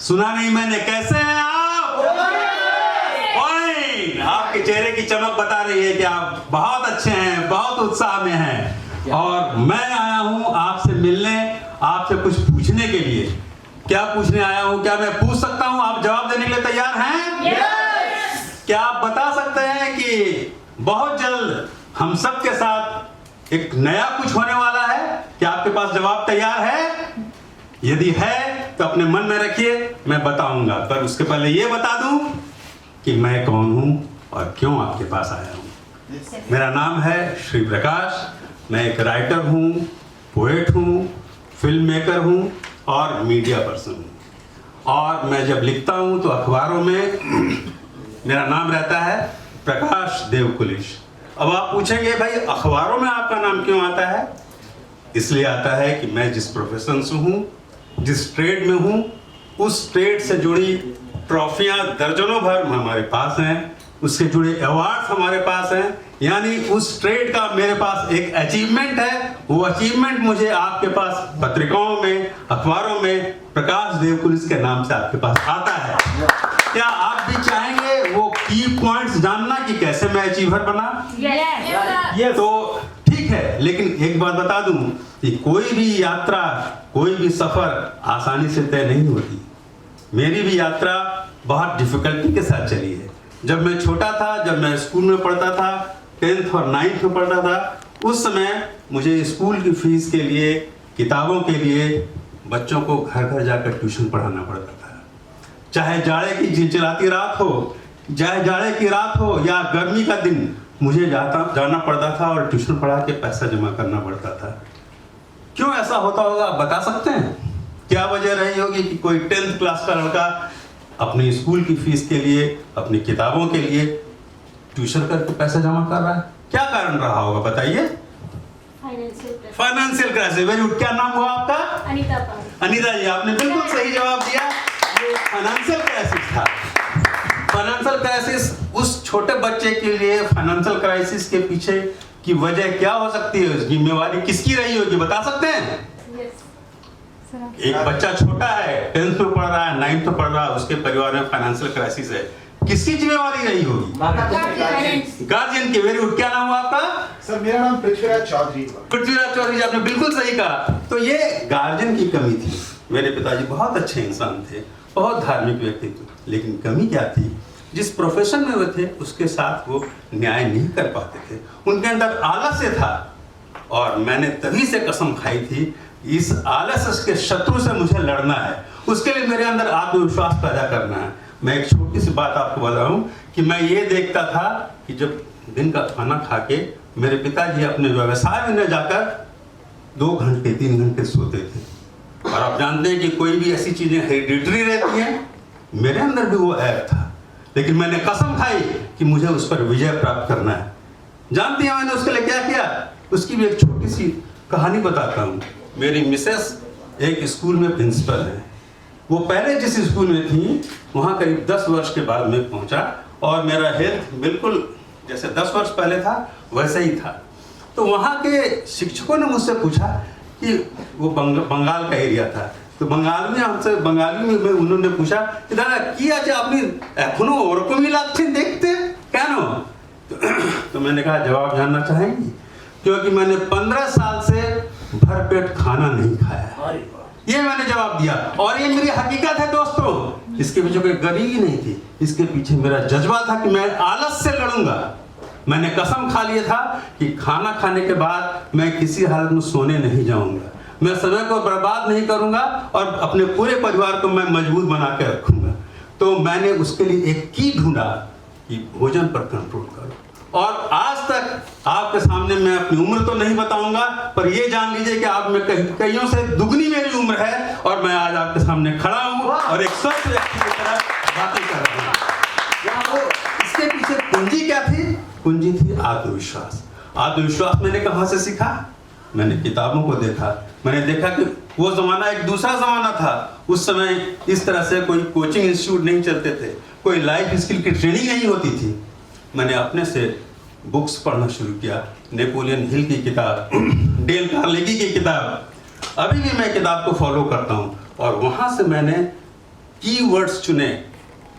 सुना नहीं मैंने। कैसे हैं आप? फाइन। आपके चेहरे की चमक बता रही है कि आप बहुत अच्छे हैं, बहुत उत्साह में हैं। और मैं आया हूं आपसे मिलने, आपसे कुछ पूछने के लिए। क्या पूछने आया हूं? क्या मैं पूछ सकता हूं? आप जवाब देने के लिए तैयार हैं? Yes! क्या आप बता सकते हैं कि बहुत जल्द हम सब के साथ एक नया कुछ होने वाला है? क्या आपके पास जवाब तैयार है? यदि है तो अपने मन में रखिए, मैं बताऊंगा। पर उसके पहले ये बता दूं कि मैं कौन हूं और क्यों आपके पास आया हूं। मेरा नाम है श्री प्रकाश। मैं एक राइटर हूं, पोएट हूं, फिल्म मेकर हूं और मीडिया पर्सन हूं। और मैं जब लिखता हूं तो अखबारों में मेरा नाम रहता है प्रकाश देवकुलिश। अब आप पूछेंगे भाई अखबारों में आपका नाम क्यों आता है? इसलिए आता है कि मैं जिस प्रोफेशन से हूँ, जिस ट्रेड में हूँ, उस ट्रेड से जुड़ी ट्रॉफियाँ दर्जनों भर हमारे पास हैं, उससे जुड़े अवार्ड्स हमारे पास हैं। यानी उस ट्रेड का मेरे पास एक अचीवमेंट है। वो अचीवमेंट मुझे आपके पास पत्रिकाओं में, अखबारों में प्रकाश देवकुलिश के नाम से आपके पास आता है। क्या आप भी चाहेंगे वो की पॉइंट्स जानना कि कैसे मैं अचीवर बना? Yes! तो ठीक है, लेकिन एक बात बता दूं कि कोई भी यात्रा, कोई भी सफर आसानी से तय नहीं होती। मेरी भी यात्रा बहुत डिफिकल्टी के साथ चली है। जब मैं छोटा था, जब मैं स्कूल में पढ़ता था, 10th और 9th में पढ़ता था, उस समय मुझे स्कूल की फीस के लिए, किताबों के लिए बच्चों को घर घर जाकर ट्यूशन पढ़ाना पड़ता था। चाहे जाड़े की चिलचिलाती रात हो, चाहे जाड़े की रात हो या गर्मी का दिन, मुझे जाना पड़ता था और ट्यूशन पढ़ा के पैसा जमा करना पड़ता था। क्यों ऐसा होता होगा आप बता सकते हैं? क्या वजह रही होगी कि कोई 10th क्लास का लड़का अपनी स्कूल की फीस के लिए, अपनी किताबों के लिए ट्यूशन करके पैसा जमा कर रहा है? क्या कारण रहा होगा बताइए? Financial crisis. Very good. क्या नाम हुआ आपका? अनीता पाल। अनीता जी, आपने बिल्कुल सही जवाब दिया। ये फाइनेंशियल क्राइसिस था। फाइनेंशियल क्राइसिस, उस छोटे बच्चे के लिए फाइनेंशियल क्राइसिस के पीछे की वजह क्या हो सकती है? जिम्मेवारी किसकी रही होगी बता सकते हैं? एक बच्चा छोटा है, 10th में पढ़ रहा है, 9th में पढ़ रहा है, उसके परिवार में फाइनेंशियल क्राइसिस है, किसकी जिम्मेवारी रही होगी? गार्जियन की। Very good. क्या नाम हुआ आपका? सर मेरा नाम पृथ्वीराज चौधरी। पृथ्वीराज चौधरी जी, आपने बिल्कुल सही कहा। तो ये गार्जियन की कमी थी। मेरे पिताजी बहुत अच्छे इंसान थे, बहुत धार्मिक व्यक्ति थे, लेकिन कमी क्या थी? जिस प्रोफेशन में वो थे उसके साथ वो न्याय नहीं कर पाते थे। उनके अंदर आलस्य था और मैंने तभी से कसम खाई थी इस आलस्य के शत्रु से मुझे लड़ना है। उसके लिए मेरे अंदर आत्मविश्वास पैदा करना है। मैं एक छोटी सी बात आपको बताऊं कि मैं ये देखता था कि जब दिन का खाना खा के मेरे पिताजी अपने व्यवसाय में न जाकर 2 घंटे 3 घंटे सोते थे। और आप जानते हैं कि कोई भी ऐसी चीजें हेरिडिटरी रहती हैं, मेरे अंदर भी वो ऐप था। लेकिन मैंने कसम खाई कि मुझे उस पर विजय प्राप्त करना है। जानती हैं मैंने उसके लिए क्या किया? उसकी भी एक छोटी सी कहानी बताता हूँ। मेरी मिसेस एक स्कूल में प्रिंसिपल है। वो पहले जिस स्कूल में थी वहाँ करीब 10 वर्ष के बाद मैं पहुँचा और मेरा हेल्थ बिल्कुल जैसे 10 वर्ष पहले था वैसे ही था। तो वहाँ के शिक्षकों ने मुझसे पूछा कि वो बंगाल का एरिया था, तो बंगाल में हमसे बंगाली में उन्होंने पूछा कि दादा की आज आपने एखनो ओरकम लागछे देखते क्यों? तो मैंने कहा जवाब जानना चाहेंगी? क्योंकि मैंने 15 साल से भरपेट खाना नहीं खाया। ये मैंने जवाब दिया और ये मेरी हकीकत है दोस्तों। इसके पीछे कोई गरीबी नहीं थी, इसके पीछे मेरा जज्बा था कि मैं आलस से लड़ूंगा। मैंने कसम खा लिया था कि खाना खाने के बाद मैं किसी हालत में सोने नहीं जाऊंगा, मैं समय को बर्बाद नहीं करूंगा और अपने पूरे परिवार को मैं मजबूत बना के रखूंगा। तो मैंने उसके लिए एक की ढूंढा कि भोजन पर कंट्रोल करो। और आज तक आपके सामने मैं अपनी उम्र तो नहीं बताऊंगा, पर ये जान लीजिए कि आप में कईयों से दुगनी मेरी उम्र है और मैं आज आपके सामने खड़ा हूं और एक स्वस्थ व्यक्ति की तरह बातें कर रहा हूं। इसके पीछे कुंजी क्या थी? कुंजी थी आत्मविश्वास। आत्मविश्वास मैंने कहां से सीखा? मैंने किताबों को देखा। मैंने देखा कि वो जमाना एक दूसरा जमाना था। उस समय इस तरह से कोई कोचिंग इंस्टीट्यूट नहीं चलते थे, कोई लाइफ स्किल की ट्रेनिंग नहीं होती थी। मैंने अपने से बुक्स पढ़ना शुरू किया, नेपोलियन हिल की किताब, डेल कार्नेगी की किताब। अभी भी मैं किताब को फॉलो करता हूँ और वहाँ से मैंने की वर्ड्स चुने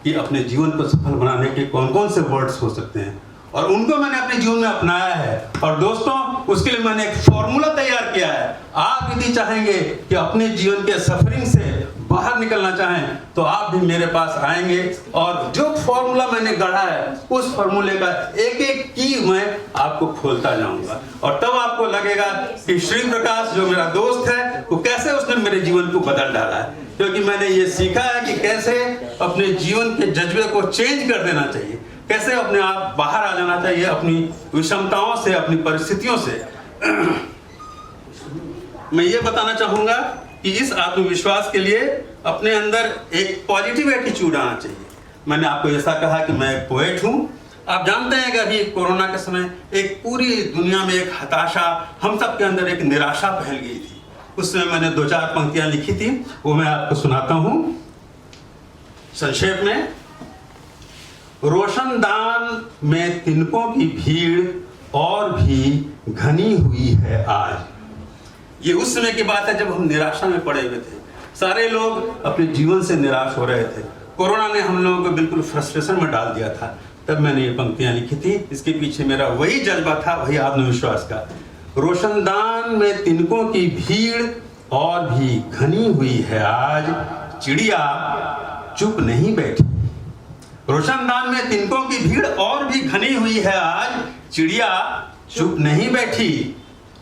कि अपने जीवन को सफल बनाने के कौन कौन से वर्ड्स हो सकते हैं, और उनको मैंने अपने जीवन में अपनाया है। और दोस्तों, उसके लिए मैंने एक फॉर्मूला तैयार किया है। आप यदि चाहेंगे कि अपने जीवन के सफरिंग से बाहर निकलना चाहें तो आप भी मेरे पास आएंगे, और जो फॉर्मूला मैंने गढ़ा है उस फॉर्मूले का एक एक की मैं आपको खोलता जाऊंगा, और तब आपको लगेगा कि श्री प्रकाश जो मेरा दोस्त है वो कैसे उसने मेरे जीवन को बदल डाला है। क्योंकि मैंने ये सीखा है कि कैसे अपने जीवन के जज्बे को चेंज कर देना चाहिए, कैसे अपने आप बाहर आ जाना चाहिए अपनी विषमताओं से, अपनी परिस्थितियों से। मैं ये बताना चाहूंगा कि इस आत्मविश्वास के लिए अपने अंदर एक पॉजिटिव एटीट्यूड आना चाहिए। मैंने आपको ऐसा कहा कि मैं एक पोएट हूं। आप जानते हैं कि अभी कोरोना के समय एक पूरी दुनिया में एक हताशा, हम सब के अंदर एक निराशा फैल गई थी। उस समय मैंने 2-4 पंक्तियां लिखी थी, वो मैं आपको सुनाता हूं संक्षेप में। रोशनदान में तिनकों की भीड़ और भी घनी हुई है आज। ये उस समय की बात है जब हम निराशा में पड़े हुए थे, सारे लोग अपने जीवन से निराश हो रहे थे। कोरोना ने हम लोगों को बिल्कुल फ्रस्ट्रेशन में डाल दिया था। तब मैंने ये पंक्तियां लिखी थी। इसके पीछे मेरा वही जज्बा था, वही आत्मविश्वास का। रोशनदान में तिनकों की भीड़ और भी घनी हुई है आज, चिड़िया चुप नहीं बैठी। रोशनदान में तिनकों की भीड़ और भी घनी हुई है आज, चिड़िया चुप नहीं बैठी।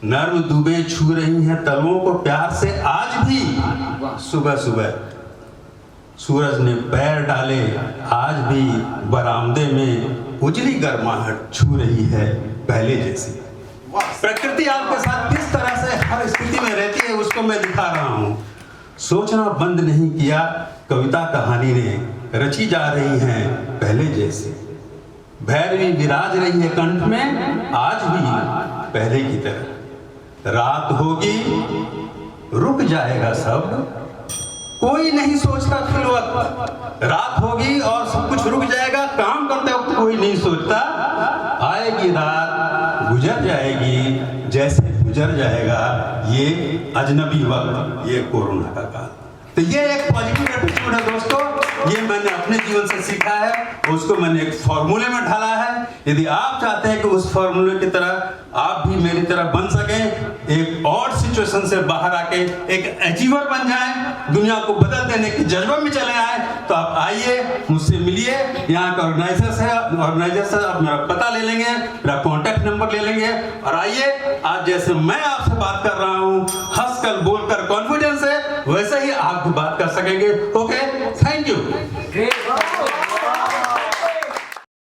नर्म दुबे छू रही हैं तलवों को प्यार से आज भी। सुबह सुबह सूरज ने पैर डाले, आज भी बरामदे में उजली गर्माहट छू रही है पहले जैसी। प्रकृति आपके साथ किस तरह से हर स्थिति में रहती है उसको मैं दिखा रहा हूं। सोचना बंद नहीं किया, कविता कहानी ने रची जा रही हैं पहले जैसे। भैरवी विराज रही है कंठ में आज भी पहले की तरह। रात होगी रुक जाएगा सब, कोई नहीं सोचता फिर वक्त। रात होगी और सब कुछ रुक जाएगा, काम करते वक्त कोई नहीं सोचता। आएगी रात गुजर जाएगी जैसे गुजर जाएगा ये अजनबी वक्त, ये कोरोना का काल। तो ये एक पॉजिटिव एटीट्यूड है दोस्तों, ये मैंने अपने जीवन से सीखा है, उसको मैंने एक फॉर्मूले में ढाला है। यदि आप चाहते हैं कि उस फॉर्मूले की तरह आप भी मेरी तरह बन सकें, एक और सिचुएशन से बाहर आके एक अचीवर बन जाएं, दुनिया को बदल देने की जज्बे में चले आए, तो आप आइए, मुझसे मिलिए। यहाँ का ऑर्गेनाइजर से आप मेरा पता ले लेंगे, मेरा कॉन्टैक्ट नंबर ले लेंगे, और आइए आज जैसे मैं आपसे बात कर रहा हूँ, हंसकर बोलकर कॉन्फिडेंस से, वैसे ही आप भी बात कर सकेंगे। Okay, thank you.